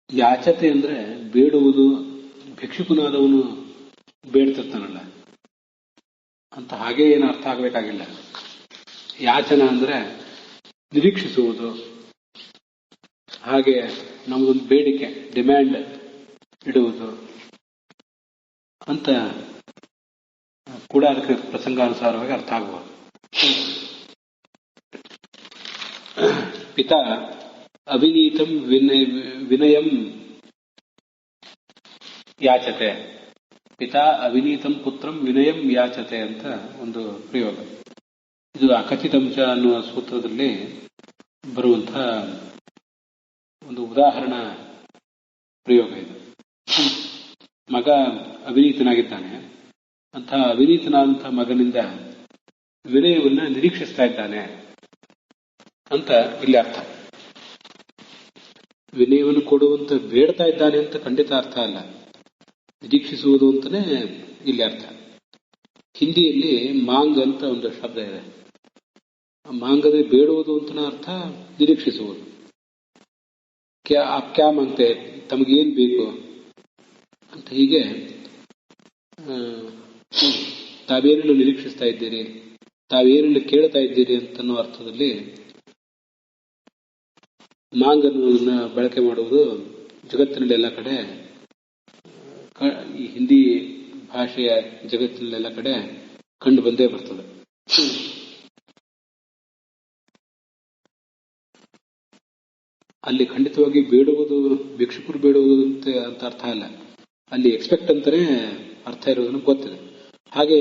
ಯಾಚತೆ ಅಂದ್ರೆ ಬೇಡುವುದು, ಭಿಕ್ಷುಕನಾದವನು ಬೇಡ್ತಿರ್ತಾನಲ್ಲ ಅಂತ ಹಾಗೆ ಏನು ಅರ್ಥ ಆಗಬೇಕಾಗಿಲ್ಲ. ಯಾಚನ ಅಂದ್ರೆ ನಿರೀಕ್ಷಿಸುವುದು, ಹಾಗೆ ನಮಗೊಂದು ಬೇಡಿಕೆ, ಡಿಮ್ಯಾಂಡ್ ಇಡುವುದು ಅಂತ ಕೂಡ ಅದಕ್ಕೆ ಪ್ರಸಂಗಾನುಸಾರವಾಗಿ ಅರ್ಥ ಆಗಬಹುದು. ಪಿತಾ ಅವಿನೀತಂ ವಿನಯಂ ಯಾಚತೆ. ಪಿತಾ ಅವಿನೀತಂ ಪುತ್ರಂ ವಿನಯಂ ಯಾಚತೆ ಅಂತ ಒಂದು ಪ್ರಯೋಗ. ಇದು ಅಕಥಿತಂಚ ಅನ್ನುವ ಸೂತ್ರದಲ್ಲಿ ಬರುವಂತಹ ಒಂದು ಉದಾಹರಣಾ ಪ್ರಯೋಗ ಇದು. ಮಗ ಅವಿನೀತನಾಗಿದ್ದಾನೆ, ಅಂತಹ ಅವಿನೀತನಾದಂತಹ ಮಗನಿಂದ ವಿನಯವನ್ನ ನಿರೀಕ್ಷಿಸ್ತಾ ಇದ್ದಾನೆ ಅಂತ ಇಲ್ಲಿ ಅರ್ಥ. ವಿನಯವನ್ನು ಕೊಡುವಂತ ಬೇಡ್ತಾ ಇದ್ದಾನೆ ಅಂತ ಖಂಡಿತ ಅರ್ಥ ಅಲ್ಲ, ನಿರೀಕ್ಷಿಸುವುದು ಅಂತಾನೆ ಇಲ್ಲಿ ಅರ್ಥ. ಹಿಂದಿಯಲ್ಲಿ ಮಾಂಗ್ ಅಂತ ಒಂದು ಶಬ್ದ ಇದೆ. ಮಾಂಗದ ಬೇಡುವುದು ಅಂತನ ಅರ್ಥ ನಿರೀಕ್ಷಿಸುವುದು. ಕ್ಯಾ ಮಾಂಗ್ತೆ, ತಮಗೇನ್ ಬೇಕು ಅಂತ, ಹೀಗೆ ತಾವೇನನ್ನು ನಿರೀಕ್ಷಿಸ್ತಾ ಇದ್ದೀರಿ, ತಾವೇನನ್ನು ಕೇಳ್ತಾ ಇದ್ದೀರಿ ಅಂತನ್ನೋ ಅರ್ಥದಲ್ಲಿ ಮಾಂಗನ್ನು ಬಳಕೆ ಮಾಡುವುದು ಜಗತ್ತಿನಲ್ಲಿ ಎಲ್ಲ ಕಡೆ, ಈ ಹಿಂದಿ ಭಾಷೆಯ ಜಗತ್ತಿನಲ್ಲೆಲ್ಲ ಕಡೆ ಕಂಡು ಬಂದೇ ಬರ್ತದೆ. ಅಲ್ಲಿ ಖಂಡಿತವಾಗಿ ಬೇಡುವುದು, ಭಿಕ್ಷುಕರು ಬೇಡುವುದು ಅಂತ ಅರ್ಥ ಅಲ್ಲ, ಅಲ್ಲಿ ಎಕ್ಸ್ಪೆಕ್ಟ್ ಅಂತಾನೆ ಅರ್ಥ ಇರೋದನ್ನು ಗೊತ್ತಿದೆ. ಹಾಗೆ